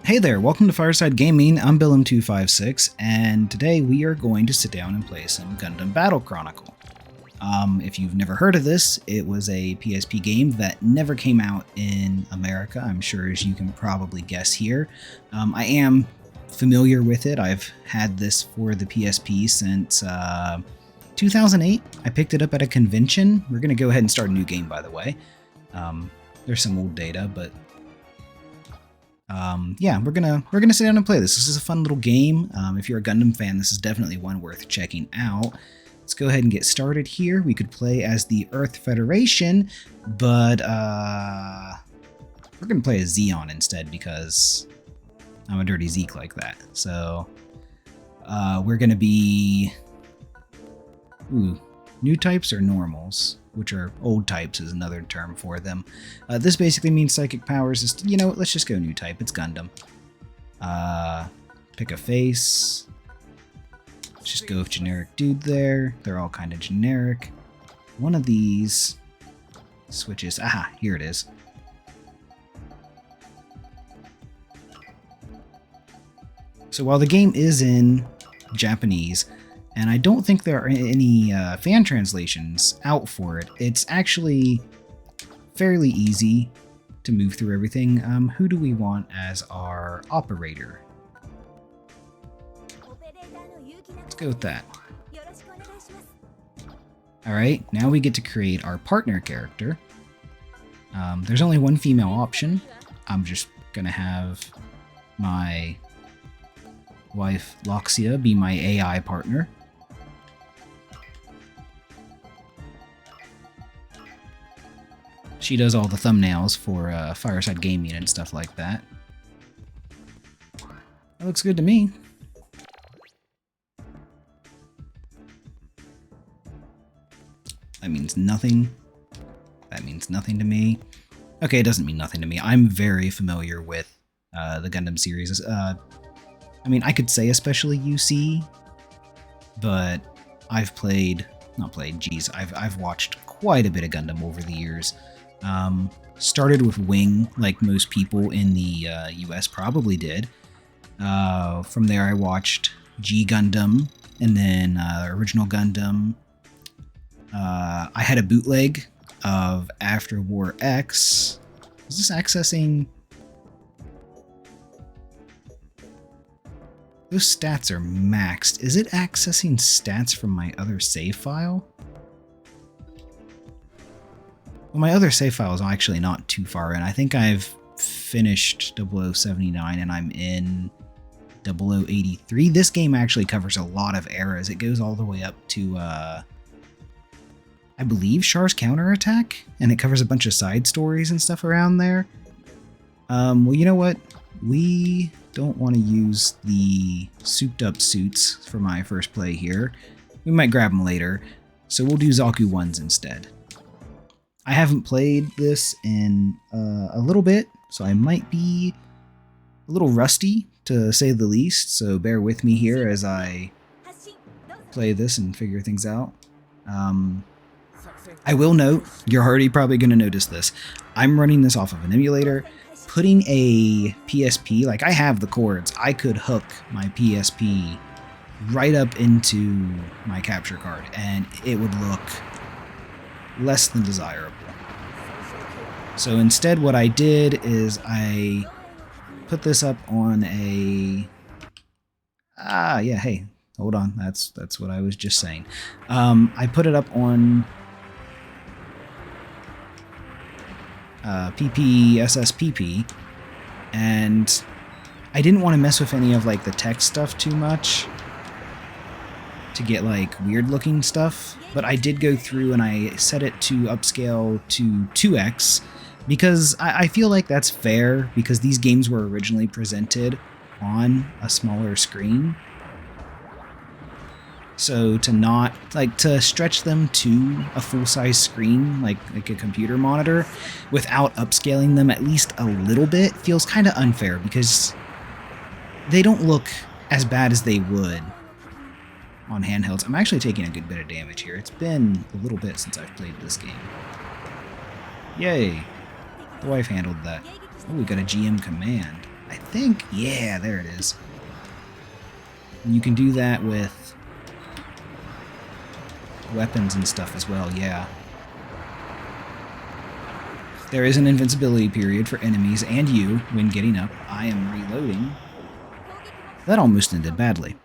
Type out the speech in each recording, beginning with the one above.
Hey there, welcome to Fireside Gaming. I'm Billum256, and today we are going to sit down and play some Gundam Battle Chronicle. If you've never heard of this, it was a PSP game that never came out in America, I'm sure, as you can probably guess here. I am familiar with it. I've had this for the PSP since 2008. I picked it up at a convention. We're going to go ahead and start a new game, by the way. There's some old data, but yeah, we're gonna sit down and play this. This is a fun little game. If you're a Gundam fan, this is definitely one worth checking out. Let's go ahead and get started here. We could play as the Earth Federation, but we're gonna play as Zeon instead because I'm a dirty Zeke like that. So we're gonna be new types or normals, which are old types is another term for them. This basically means psychic powers is, you know what, let's just go new type. It's Gundam. Pick a face. Let's just go with generic dude there. They're all kind of generic. One of these switches. Aha, here it is. So while the game is in Japanese, and I don't think there are any fan translations out for it, it's actually fairly easy to move through everything. Who do we want as our operator? Let's go with that. Alright, now we get to create our partner character. There's only one female option. I'm just gonna have my wife Loxia be my AI partner. She does all the thumbnails for Fireside Gaming and stuff like that. That looks good to me. That means nothing. That means nothing to me. Okay, it doesn't mean nothing to me. I'm very familiar with the Gundam series. I mean, I could say especially UC, but I've watched quite a bit of Gundam over the years. Started with Wing, like most people in the US probably did. From there I watched G Gundam, and then original Gundam. I had a bootleg of After War X. Is this accessing? Those stats are maxed. Is it accessing stats from my other save file? Well, my other save file is actually not too far in. I think I've finished 0079 and I'm in 0083. This game actually covers a lot of eras. It goes all the way up to, I believe, Char's Counterattack, and it covers a bunch of side stories and stuff around there. Well, you know what? We don't want to use the souped up suits for my first play here. We might grab them later, so we'll do Zaku 1s instead. I haven't played this in a little bit, so I might be a little rusty, to say the least, so bear with me here as I play this and figure things out. I will note, you're already probably going to notice this, I'm running this off of an emulator. Putting a PSP, like I have the cords, I could hook my PSP right up into my capture card, and it would look less than desirable. So instead what I did is I put this up on a... yeah, hey, hold on, that's what I was just saying. I put it up on PPSSPP, and I didn't want to mess with any of like the text stuff too much to get like weird looking stuff, but I did go through and I set it to upscale to 2x because I feel like that's fair, because these games were originally presented on a smaller screen. So to not, like, to stretch them to a full-size screen, like a computer monitor, without upscaling them at least a little bit feels kind of unfair, because they don't look as bad as they would on handhelds. I'm actually taking a good bit of damage here. It's been a little bit since I've played this game. Yay. The wife handled that. Oh, we got a GM command. I think, yeah, there it is. And you can do that with weapons and stuff as well, yeah. There is an invincibility period for enemies and you when getting up. I am reloading. That almost ended badly.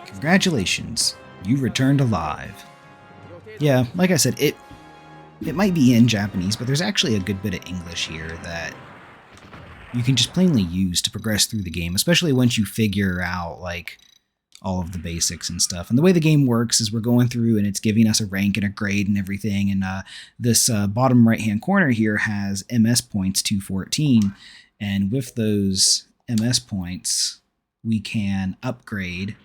Congratulations, you returned alive. Yeah, like I said, it might be in Japanese, but there's actually a good bit of English here that you can just plainly use to progress through the game, especially once you figure out, like, all of the basics and stuff. And the way the game works is we're going through and it's giving us a rank and a grade and everything. And this bottom right-hand corner here has MS points 214. And with those MS points, we can upgrade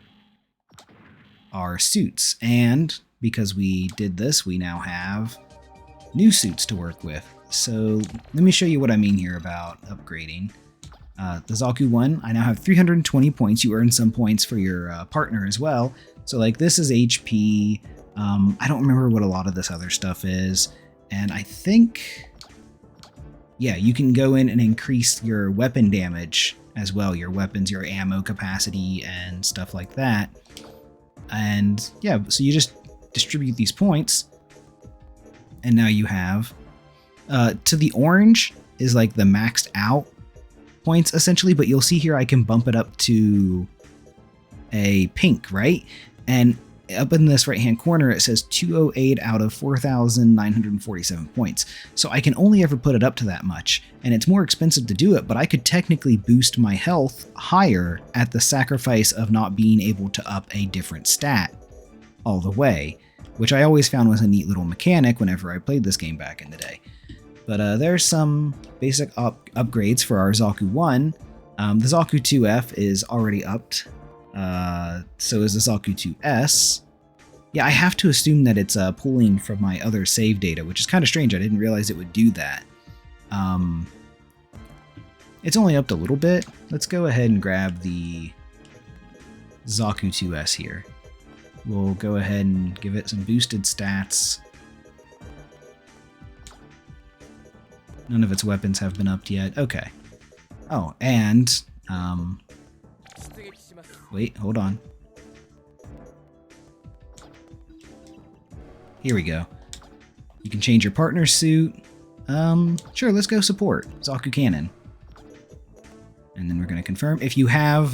our suits. And because we did this, we now have new suits to work with. So let me show you what I mean here about upgrading. The Zaku one, I now have 320 points. You earn some points for your partner as well. So like this is HP. I don't remember what a lot of this other stuff is. And I think, yeah, you can go in and increase your weapon damage as well. Your weapons, your ammo capacity and stuff like that. And yeah, so you just distribute these points. And now you have, to the orange is like the maxed out points essentially, but you'll see here I can bump it up to a pink, right? And up in this right hand corner it says 208 out of 4,947 points. So I can only ever put it up to that much, and it's more expensive to do it, but I could technically boost my health higher at the sacrifice of not being able to up a different stat all the way, which I always found was a neat little mechanic whenever I played this game back in the day. But there's some basic upgrades for our Zaku 1. The Zaku 2F is already upped. So is the Zaku 2S. Yeah, I have to assume that it's pulling from my other save data, which is kind of strange. I didn't realize it would do that. It's only upped a little bit. Let's go ahead and grab the Zaku 2S here. We'll go ahead and give it some boosted stats. None of its weapons have been upped yet. Okay. Oh, and, wait, hold on. Here we go. You can change your partner's suit. Sure, let's go support. Zaku Cannon. And then we're going to confirm. If you have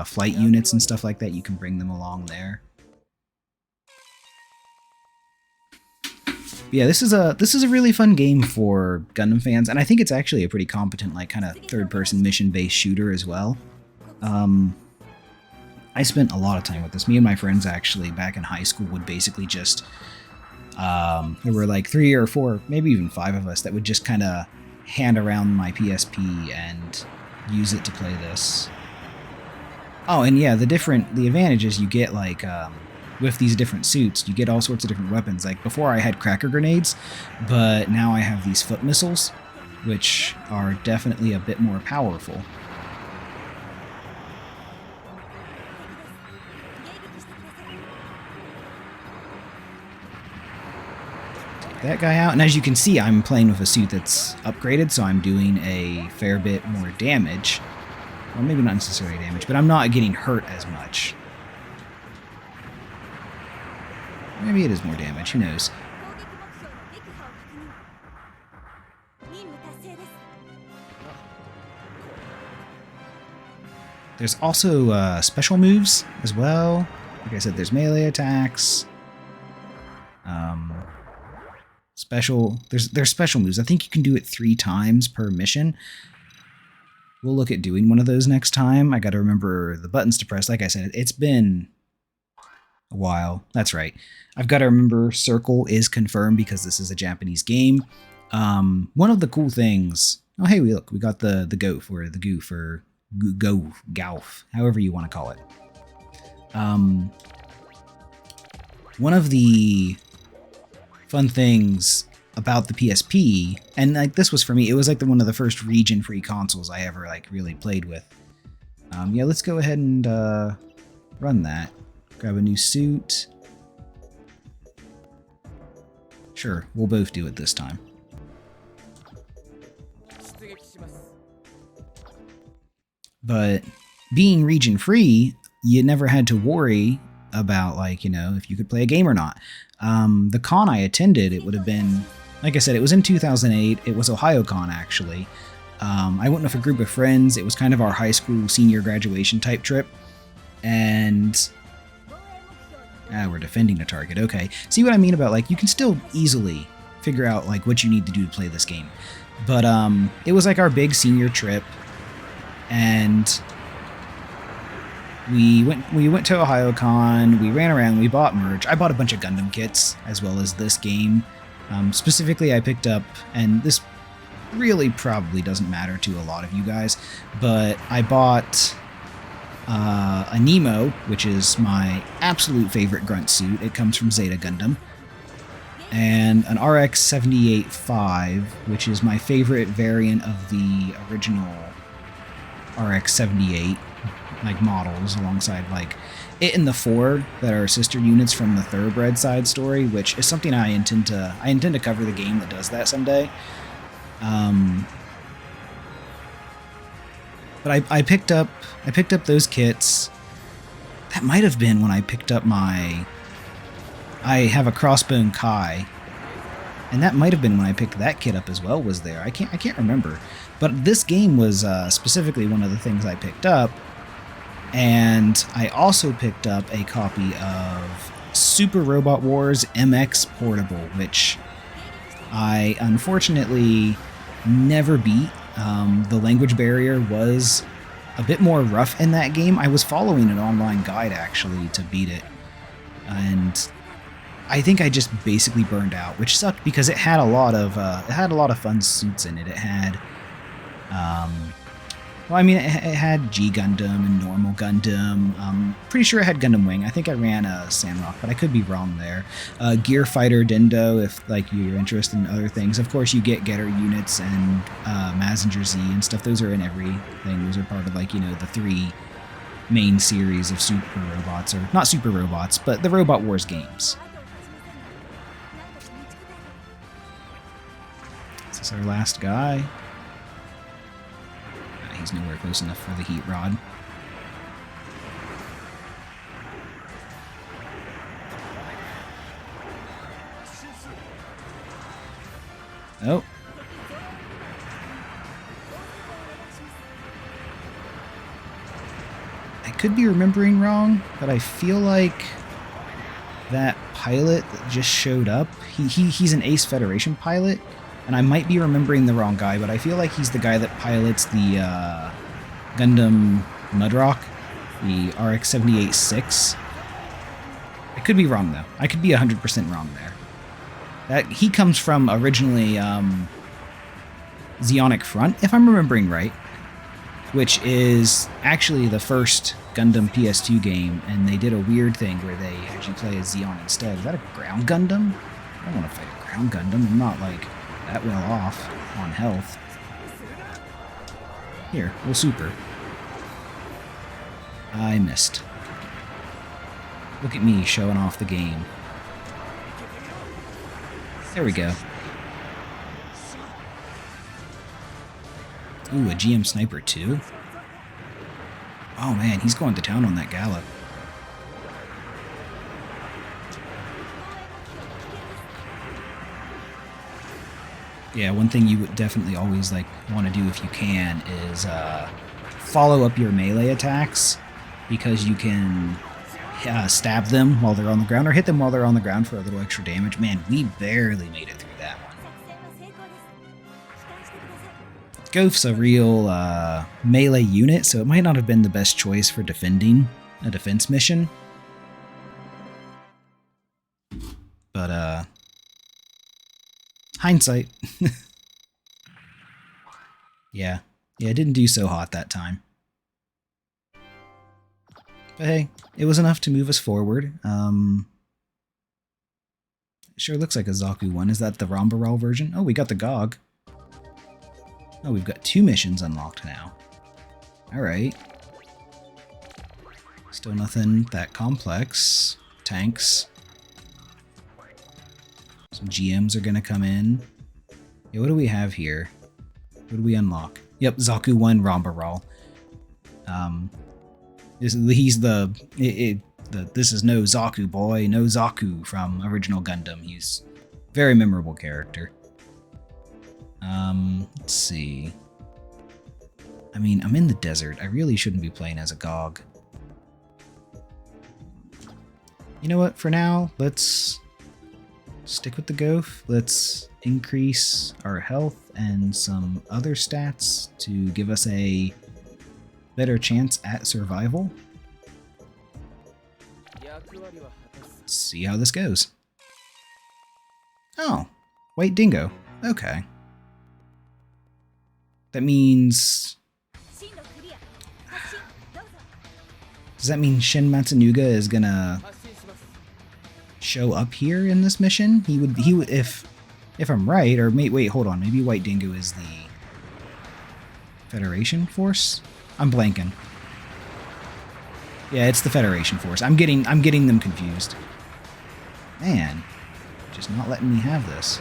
flight units and stuff like that, you can bring them along there. Yeah, this is a really fun game for Gundam fans, and I think it's actually a pretty competent, like, kind of third-person mission-based shooter as well. I spent a lot of time with this. Me and my friends, actually, back in high school, would basically just... there were like 3 or 4, maybe even 5 of us that would just kind of hand around my PSP and use it to play this. Oh, and yeah, the advantages you get, like... with these different suits, you get all sorts of different weapons. Like before I had cracker grenades, but now I have these foot missiles, which are definitely a bit more powerful. Take that guy out, and as you can see, I'm playing with a suit that's upgraded, so I'm doing a fair bit more damage. Well, maybe not necessarily damage, but I'm not getting hurt as much. Maybe it is more damage, who knows. There's also special moves as well. Like I said, there's melee attacks. There's special moves. I think you can do it 3 times per mission. We'll look at doing one of those next time. I gotta remember the buttons to press. Like I said, it's been a while. That's right. I've got to remember circle is confirmed because this is a Japanese game. One of the cool things... Oh, hey, look, we got the goat for the goof or gauf, however you want to call it. One of the fun things about the PSP, and like this was for me, it was like one of the first region-free consoles I ever like really played with. Yeah, let's go ahead and run that. Grab a new suit. Sure, we'll both do it this time. But being region free, you never had to worry about, like, you know, if you could play a game or not. The con I attended, it would have been, like I said, it was in 2008. It was OhioCon, actually. I went with a group of friends. It was kind of our high school senior graduation type trip. And we're defending a target. Okay. See what I mean about, like, you can still easily figure out, like, what you need to do to play this game. But it was like our big senior trip, and we went to OhioCon. We ran around. We bought merch. I bought a bunch of Gundam kits as well as this game. Specifically, I picked up, and this really probably doesn't matter to a lot of you guys, but I bought a Nemo, which is my absolute favorite grunt suit. It comes from Zeta Gundam. And an RX-78-5, which is my favorite variant of the original RX-78 like models, alongside like it and the 4 that are sister units from the Thoroughbred side story, which is something I intend to cover the game that does that someday. But I picked up those kits. That might have been when I picked up I have a Crossbone Kai, and that might have been when I picked that kit up as well. Was there? I can't remember. But this game was specifically one of the things I picked up, and I also picked up a copy of Super Robot Wars MX Portable, which I unfortunately never beat. The language barrier was a bit more rough in that game. I was following an online guide actually to beat it, and I think I just basically burned out, which sucked because it had a lot of fun suits in it. It had, well, I mean, it had G Gundam and normal Gundam. Pretty sure it had Gundam Wing. I think I ran a Sandrock, but I could be wrong there. Gear Fighter Dendo, if like you're interested in other things. Of course, you get Getter units and Mazinger Z and stuff. Those are in everything. Those are part of, like, you know, the 3 main series of super robots, or not super robots, but the Robot Wars games. Is this our last guy? He's nowhere close enough for the heat rod. Oh. I could be remembering wrong, but I feel like that pilot that just showed up, he's an Ace Federation pilot. And I might be remembering the wrong guy, but I feel like he's the guy that pilots the Gundam Mudrock, the RX-78-6. I could be wrong, though. I could be 100% wrong there. He comes from originally Zeonic Front, if I'm remembering right, which is actually the first Gundam PS2 game, and they did a weird thing where they had you play as Zeon instead. Is that a ground Gundam? I don't want to fight a ground Gundam. I'm not, like, that well off on health. Here, we'll super. I missed. Look at me showing off the game. There we go. Ooh, a GM Sniper too? Oh man, he's going to town on that Gallop. Yeah, one thing you would definitely always like want to do if you can is follow up your melee attacks, because you can stab them while they're on the ground or hit them while they're on the ground for a little extra damage. Man, we barely made it through that one. Goph's a real melee unit, so it might not have been the best choice for defending a defense mission. But hindsight. Yeah, it didn't do so hot that time. But hey, it was enough to move us forward. Sure looks like a Zaku one. Is that the Rambaral version? Oh, we got the GOG. Oh, we've got 2 missions unlocked now. Alright. Still nothing that complex. Tanks. Some GMs are gonna come in. Yeah, what do we have here? What do we unlock? Yep, Zaku 1 Rambaral. He's this is no Zaku boy, no Zaku from original Gundam. He's a very memorable character. Let's see. I mean, I'm in the desert. I really shouldn't be playing as a Gog. You know what? For now, let's stick with the Gof. Let's increase our health and some other stats to give us a better chance at survival. Let's see how this goes. Oh, White Dingo. Okay. That means... Does that mean Shin Matsunuga is gonna show up here in this mission? He would if I'm right, or wait, hold on. Maybe White Dingo is the Federation force? I'm blanking. Yeah, it's the Federation force. I'm getting them confused. Man, just not letting me have this.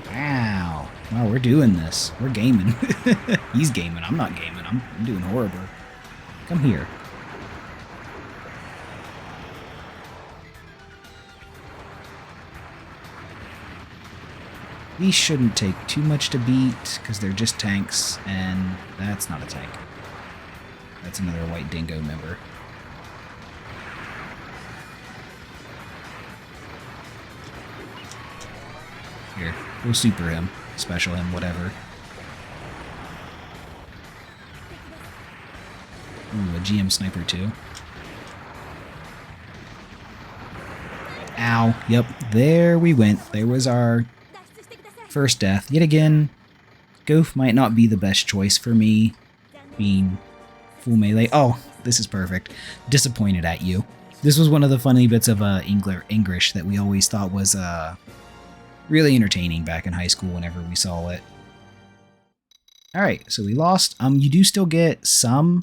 Wow. Wow, we're doing this. We're gaming. He's gaming. I'm not gaming. I'm doing horrible. Come here. These shouldn't take too much to beat, because they're just tanks, and that's not a tank. That's another White Dingo member. Here, we'll super him, special him, whatever. Ooh, a GM sniper too. Ow, yep, there we went. There was our first death. Yet again, Gof might not be the best choice for me, being full melee. Oh, this is perfect. Disappointed at you. This was one of the funny bits of English that we always thought was really entertaining back in high school whenever we saw it. Alright, so we lost. You do still get some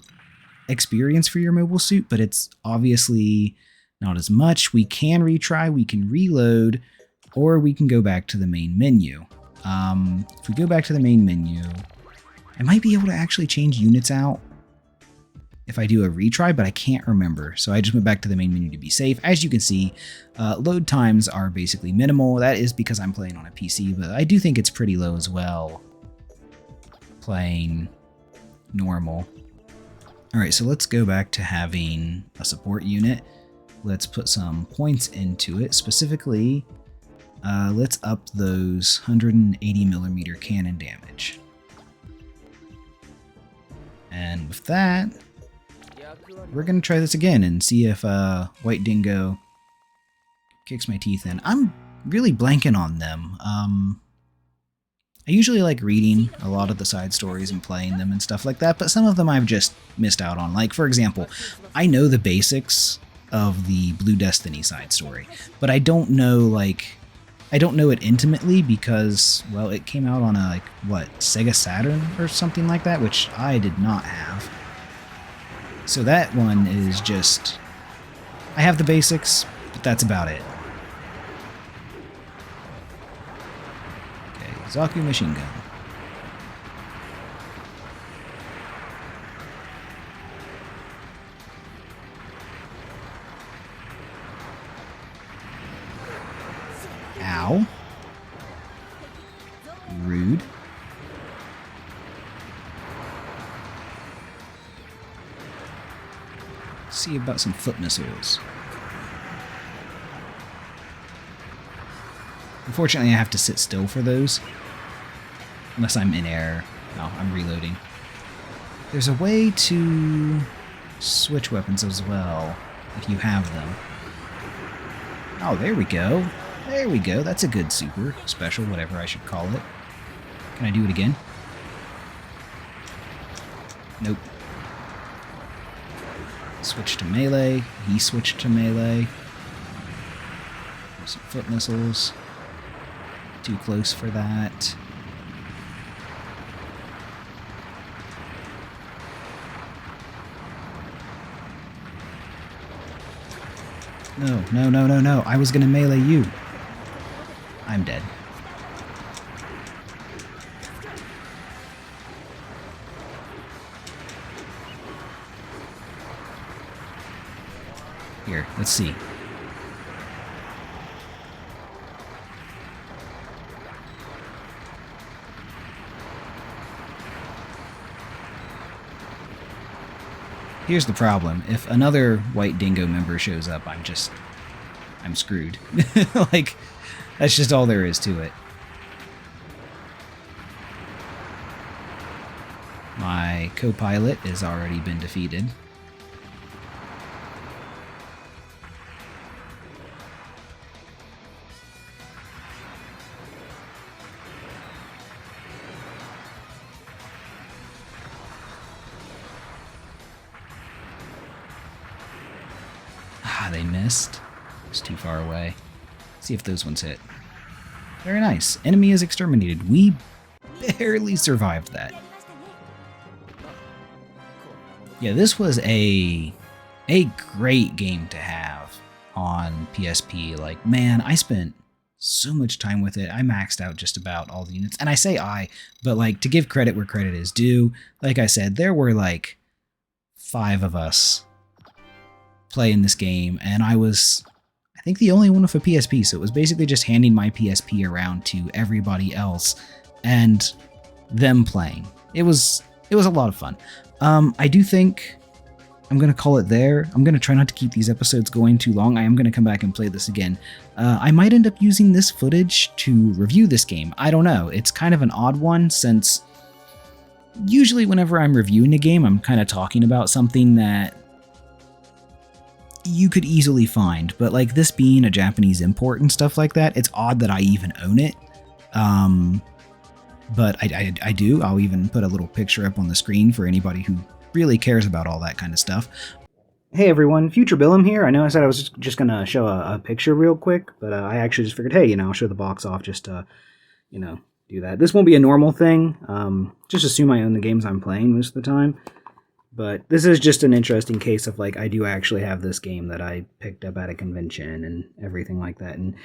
experience for your mobile suit, but it's obviously not as much. We can retry, we can reload, or we can go back to the main menu. If we go back to the main menu, I might be able to actually change units out if I do a retry, but I can't remember. So I just went back to the main menu to be safe. As you can see, load times are basically minimal. That is because I'm playing on a PC, but I do think it's pretty low as well, playing normal. All right, so let's go back to having a support unit. Let's put some points into it. Specifically, let's up those 180mm cannon damage. And with that, we're going to try this again and see if White Dingo kicks my teeth in. I'm really blanking on them. I usually like reading a lot of the side stories and playing them and stuff like that, but some of them I've just missed out on. Like, for example, I know the basics of the Blue Destiny side story, but I don't know, I don't know it intimately because, well, it came out on a, Sega Saturn or something like that, which I did not have. So that one is just, I have the basics, but that's about it. Okay, Zaku machine gun. Ow. Rude. See about some foot missiles. Unfortunately, I have to sit still for those. Unless I'm in air. No, I'm reloading. There's a way to switch weapons as well, if you have them. Oh, there we go. There we go. That's a good super, special, whatever I should call it. Can I do it again? Nope. Switch to melee. He switched to melee. Some foot missiles. Too close for that. No, no, no, no, no. I was gonna melee you. I'm dead. Here, let's see. Here's the problem. If another White Dingo member shows up, I'm screwed. Like, that's just all there is to it. My co-pilot has already been defeated. They missed. It's too far away. See if those ones hit. Very nice. Enemy is exterminated. We barely survived that. Yeah, this was a great game to have on PSP. Like, man, I spent so much time with it. I maxed out just about all the units. And I say but like, to give credit where credit is due, like I said, there were like 5 of us playing this game, and I was, I think, the only one with a PSP, so it was basically just handing my PSP around to everybody else and them playing. It was a lot of fun. I do think I'm going to call it there. I'm going to try not to keep these episodes going too long. I am going to come back and play this again. I might end up using this footage to review this game. I don't know. It's kind of an odd one, since usually whenever I'm reviewing a game, I'm kind of talking about something that you could easily find, but like this being a Japanese import and stuff like that, it's odd that I even own it. But I do. I'll even put a little picture up on the screen for anybody who really cares about all that kind of stuff. Hey everyone, Future Billum here. I know I said I was just gonna show a picture real quick, but I actually just figured, hey, I'll show the box off just to, do that. This won't be a normal thing. Just assume I own the games I'm playing most of the time. But this is just an interesting case of, like, I do actually have this game that I picked up at a convention and everything like that. And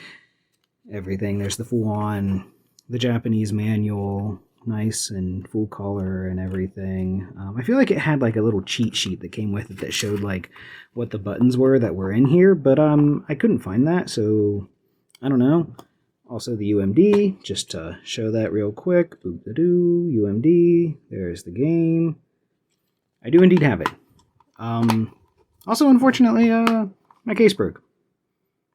everything, there's the full-on, the Japanese manual, nice and full color and everything. I feel like it had, like, a little cheat sheet that came with it that showed, like, what the buttons were that were in here. But I couldn't find that, so I don't know. Also the UMD, just to show that real quick. Boop-a-doo, UMD, there's the game. I do indeed have it. Also, unfortunately, my case broke.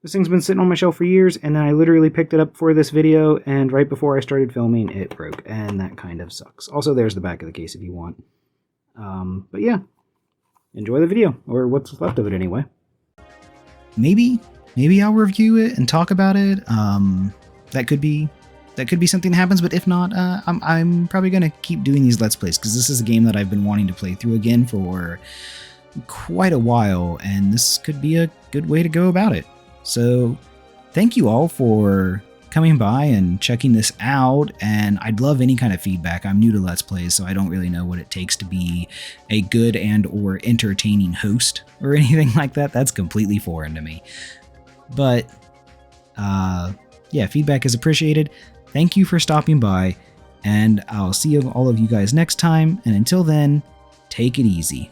This thing's been sitting on my shelf for years, and then I literally picked it up for this video, and right before I started filming, it broke, and that kind of sucks. Also, there's the back of the case if you want. But yeah, enjoy the video, or what's left of it anyway. Maybe I'll review it and talk about it. That could be something that happens, but if not, I'm probably going to keep doing these Let's Plays, because this is a game that I've been wanting to play through again for quite a while, and this could be a good way to go about it. So, thank you all for coming by and checking this out, and I'd love any kind of feedback. I'm new to Let's Plays, so I don't really know what it takes to be a good and or entertaining host or anything like that. That's completely foreign to me. But, yeah, feedback is appreciated. Thank you for stopping by, and I'll see all of you guys next time, and until then, take it easy.